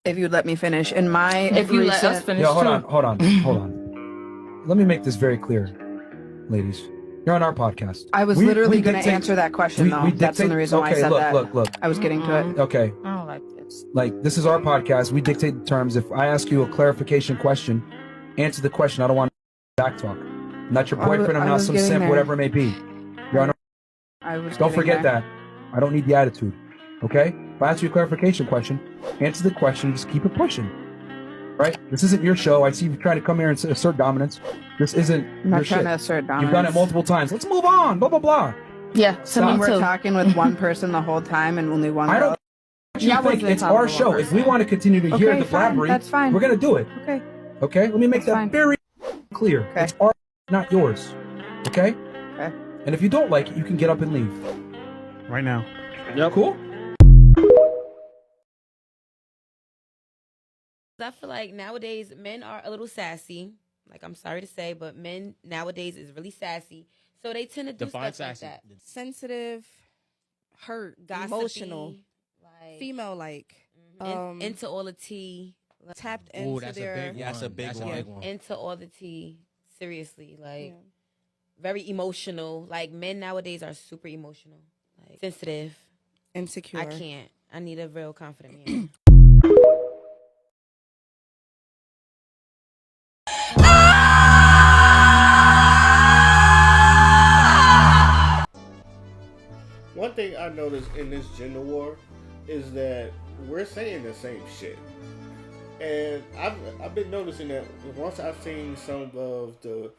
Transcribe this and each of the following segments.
if you'd let me finish. In my If you let us finish, Yo, hold too. on. Let me make this very clear, ladies. You're on our podcast. I was literally going to answer that question, though. That's the only reason why I said that. Look. I was getting to it. Okay. I don't like this. Like, this is our podcast. We dictate the terms. If I ask you a clarification question, answer the question. I don't want back talk. I'm not your boyfriend. I'm not some simp, there. whatever it may be. You're on Don't forget that. I don't need the attitude. Okay? If I ask you a clarification question, answer the question. Just keep it pushing. Right? This isn't your show. I see you trying to come here and assert dominance. This isn't I'm not your trying shit. to assert dominance. You've done it multiple times. Let's move on. Blah, blah, blah. Yeah, so me We're too. talking with one person the whole time and only one I girl. don't you Yeah, I think wasn't it's talking our to one show. If we person. want to continue to hear Okay, the fine. blabbering, That's fine. we're going to do it. Okay. Okay? Let me make That's that fine. very clear. Okay. It's our, not yours. Okay? Okay. And if you don't like it, you can get up and leave. Right now. Yeah, cool? I feel like nowadays men are a little sassy. Like, I'm sorry to say, but men nowadays is really sassy. So they tend to do Define stuff like sassy. that. Sensitive, hurt, Gossipy, emotional, like, female-like, into all the tea. Like, tapped Ooh, into that's their. a big one. Yeah, that's a big one. one. into all the tea. Seriously. Like, Yeah. very emotional. Like, men nowadays are super emotional. Like, sensitive. Insecure. I can't. I need a real confident man. One thing I noticed in this gender war is that we're saying the same shit. And I've been noticing that once I've seen some of the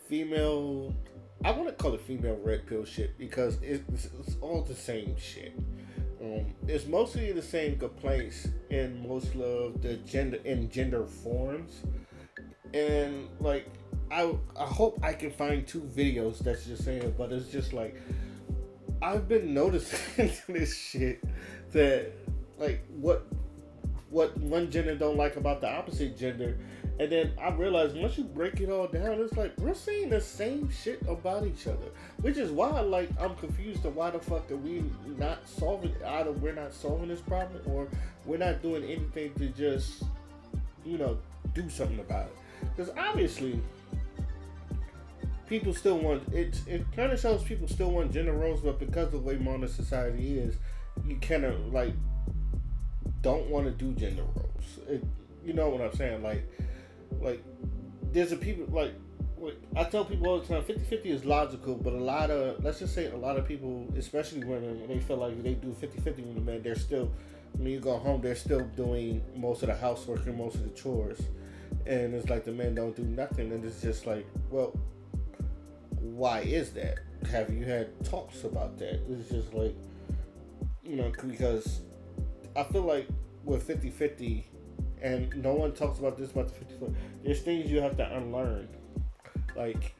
female, I want to call it female red pill shit because it's all the same shit. It's mostly the same complaints in most of the gender forums. And like, I hope I can find 2 videos that's just saying it, but it's just like, I've been noticing this shit that like what one gender don't like about the opposite gender, and then I realized once you break it all down, it's like we're saying the same shit about each other, which is why like I'm confused of why the fuck are we not solving either we're not solving this problem or we're not doing anything to just do something about it, because obviously people still want it kind of shows people still want gender roles, but because of the way modern society is, you kind of like don't want to do gender roles. You know what I'm saying? Like there's a people like I tell people all the time 50-50 is logical, but let's just say a lot of people, especially women, when they feel like they do 50-50 with the men, they're still, when you go home, they're still doing most of the housework and most of the chores, and it's like the men don't do nothing, and it's just like, well, why is that? Have you had talks about that? It's just like, because I feel like with 50-50, and no one talks about this about the 50-50, there's things you have to unlearn. Like,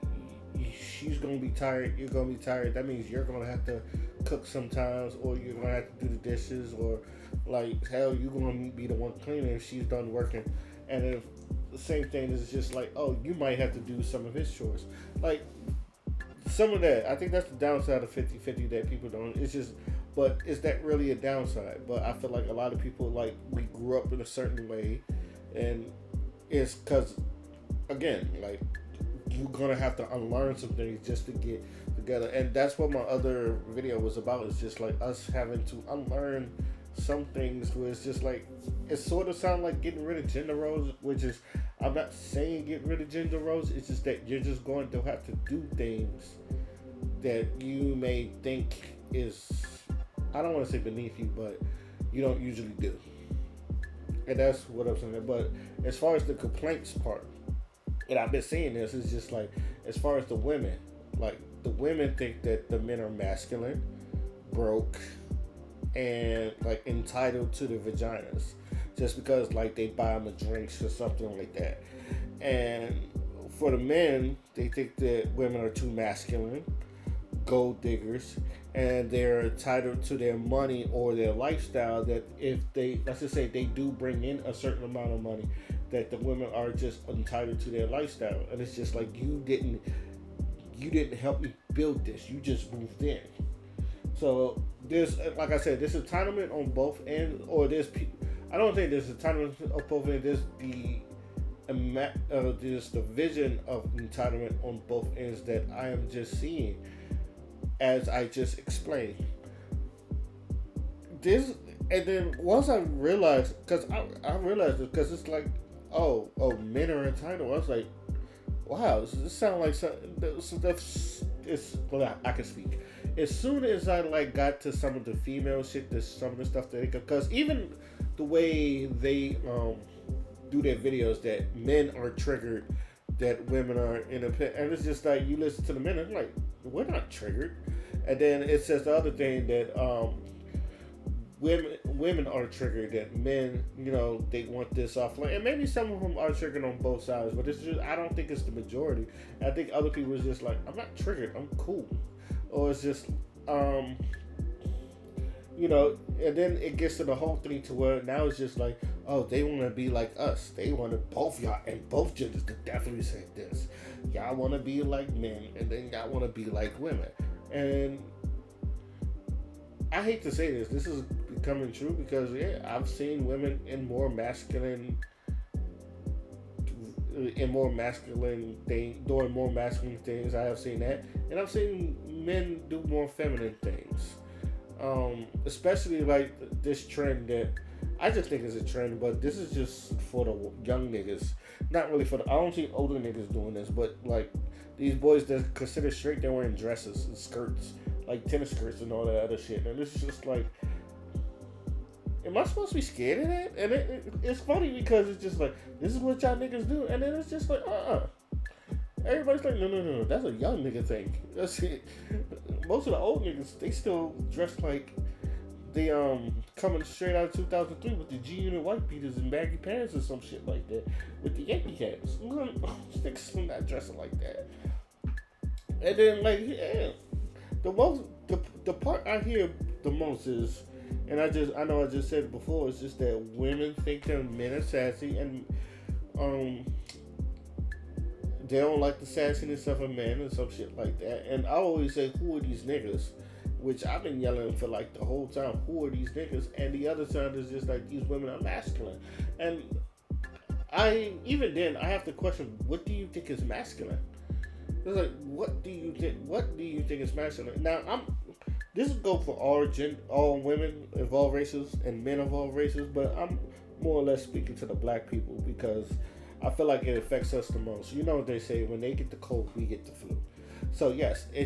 she's going to be tired, you're going to be tired. That means you're going to have to cook sometimes, or you're going to have to do the dishes, or like, hell, you're going to be the one cleaning if she's done working. And then the same thing is just like, oh, you might have to do some of his chores. Like, some of that, I think that's the downside of 50-50 that people don't, it's just, but is that really a downside? But I feel like a lot of people, like, we grew up in a certain way, and it's because, again, like, you're gonna have to unlearn some things just to get together, and that's what my other video was about, is just like us having to unlearn some things where it's just like, it sort of sounds like getting rid of gender roles, which is, I'm not saying get rid of gender roles, it's just that you're just going to have to do things that you may think is, I don't want to say beneath you, but you don't usually do. And that's what I'm saying. But as far as the complaints part, and I've been seeing this, it's just like, as far as the women, like, the women think that the men are masculine, broke, and like entitled to the vaginas just because like they buy them a drinks or something like that. And for the men, they think that women are too masculine, gold diggers, and they're entitled to their money or their lifestyle, that if they, let's just say they do bring in a certain amount of money, that the women are just entitled to their lifestyle. And it's just like, you didn't help me build this, you just moved in. So there's, like I said, there's entitlement on both ends, or there's I don't think there's entitlement of both ends. There's the vision of entitlement on both ends that I am just seeing, as I just explained. This, and then once I realized, because I realized it, because it's like, oh, men are entitled. I was like, wow, this sounds like I can speak. As soon as I like got to some of the female shit, some of the stuff that because even the way they do their videos, that men are triggered, that women are independent, and it's just like you listen to the men, and like, we're not triggered. And then it says the other thing that women are triggered, that men, they want this off, and maybe some of them are triggered on both sides, but it's just, I don't think it's the majority. I think other people is just like, I'm not triggered, I'm cool, or it's just and then it gets to the whole thing to where now it's just like, oh, they want to be like us. They want to, both y'all and both genders could definitely say this. Y'all want to be like men, and then y'all want to be like women. And I hate to say this. This is becoming true because, I've seen women in more masculine doing more masculine things. I have seen that. And I've seen men do more feminine things. Especially like this trend that I just think is a trend, but this is just for the young niggas. Not really for I don't see older niggas doing this, but like these boys that consider straight, they're wearing dresses and skirts, like tennis skirts and all that other shit. And it's just like, am I supposed to be scared of that? And it's funny because it's just like, this is what y'all niggas do. And then it's just like, everybody's like, no, that's a young nigga thing. That's it. Most of the old niggas, they still dress like they coming straight out of 2003 with the G-Unit white beaters and baggy pants or some shit like that with the Yankee hats. Niggas not dressing like that. And then like, the part I hear the most is, and I know I just said it before, it's just that women think that men are sassy, and they don't like the sassiness of a man and some shit like that. And I always say, who are these niggas? Which I've been yelling for like the whole time, who are these niggas? And the other side is just like, these women are masculine. And even then I have to question, what do you think is masculine? It's like, what do you think is masculine? Now this will go for all women of all races and men of all races, but I'm more or less speaking to the black people because I feel like it affects us the most. You know what they say, when they get the cold, we get the flu. So yes, I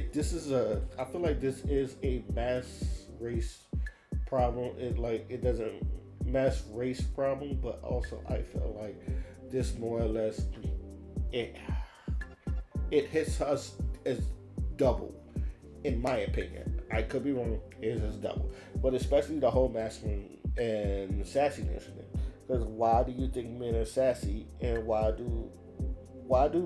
feel like this is a mass race problem. It doesn't mass race problem, but also I feel like this more or less, it hits us as double, in my opinion. I could be wrong, it is double. But especially the whole masculine and sassiness in it. Because why do you think men are sassy, and why do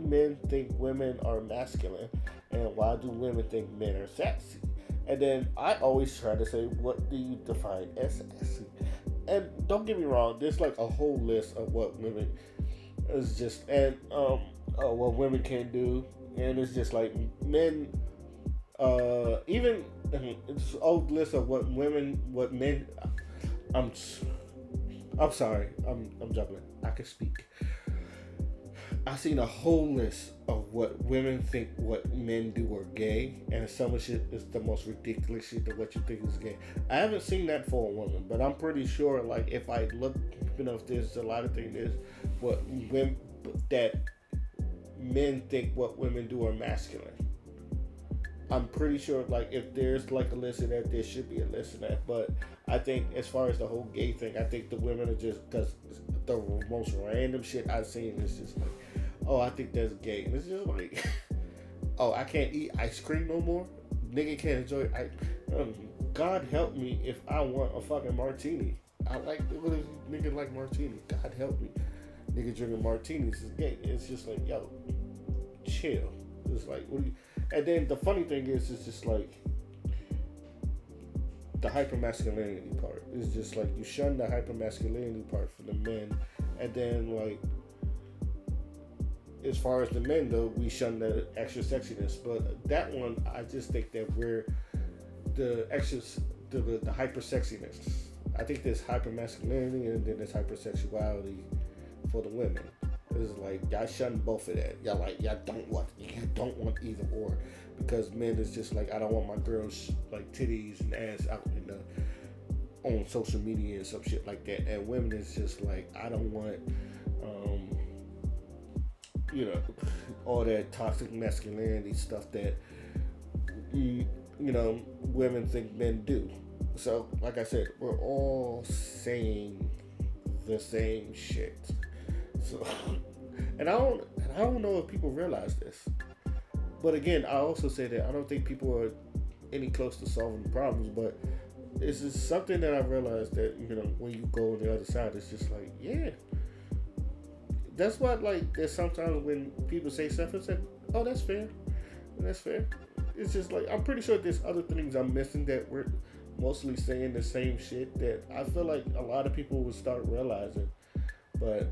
men think women are masculine, and why do women think men are sassy? And then I always try to say, what do you define as sassy? And don't get me wrong, there's like a whole list of what women is just, and what women can do, and it's just like men, even it's an old list of what men. I'm sorry, I'm jumping. I can speak. I've seen a whole list of what women think what men do are gay, and some of shit is the most ridiculous shit of what you think is gay. I haven't seen that for a woman, but I'm pretty sure, like, if I look, if there's a lot of things that men think what women do are masculine. I'm pretty sure, like, if there's like a list of that, there should be a list of that. But I think as far as the whole gay thing, I think the women are just, because the most random shit I've seen is just like, oh, I think that's gay. And it's just like, oh, I can't eat ice cream no more? Nigga can't enjoy God help me if I want a fucking martini. What if nigga like martini? God help me. Nigga drinking martinis is gay. It's just like, yo, chill. It's like, what do you... And then the funny thing is, it's just like the hypermasculinity part. It's just like you shun the hypermasculinity part for the men, and then like as far as the men though, we shun the extra sexiness. But that one, I just think that we're the extra, the hyper sexiness I think there's hypermasculinity and then there's hypersexuality for the women. It's like y'all shun both of that. Y'all don't want either or, because men is just like, I don't want my girls like titties and ass out in the on social media and some shit like that. And women is just like, I don't want all that toxic masculinity stuff that women think men do. So like I said, we're all saying the same shit. So and I don't know if people realize this. But again, I also say that I don't think people are any close to solving the problems, but it's just something that I realized that, when you go on the other side, it's just like, yeah. That's why, like, there's sometimes when people say stuff, it's like, oh, that's fair. That's fair. It's just like, I'm pretty sure there's other things I'm missing that we're mostly saying the same shit that I feel like a lot of people would start realizing. But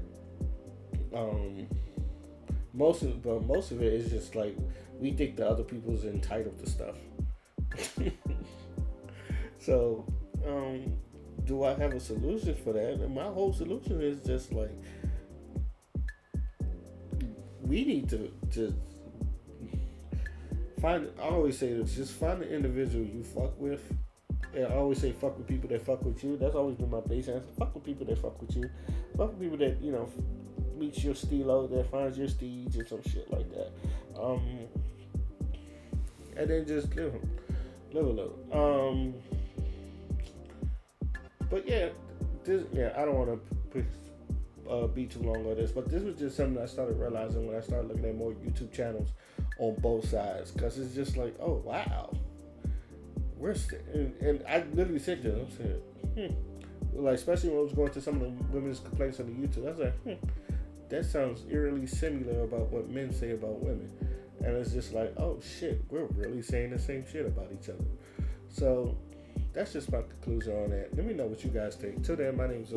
most of it is just like, we think the other people's entitled to stuff. So, do I have a solution for that? And my whole solution is just like, we need to find. I always say this: just find the individual you fuck with. And I always say, fuck with people that fuck with you. That's always been my base answer. Fuck with people that fuck with you. Fuck with people that meets your stilo, that finds your steeds and some shit like that. And then just live a little. But yeah, I don't want to be too long on this, but this was just something I started realizing when I started looking at more YouTube channels on both sides, because it's just like, oh wow, and I literally said to them, I said, like, especially when I was going to some of the women's complaints on the YouTube, I was like, that sounds eerily similar about what men say about women, and it's just like, oh shit, we're really saying the same shit about each other. So that's just my conclusion on that. Let me know what you guys think. Till then, my name is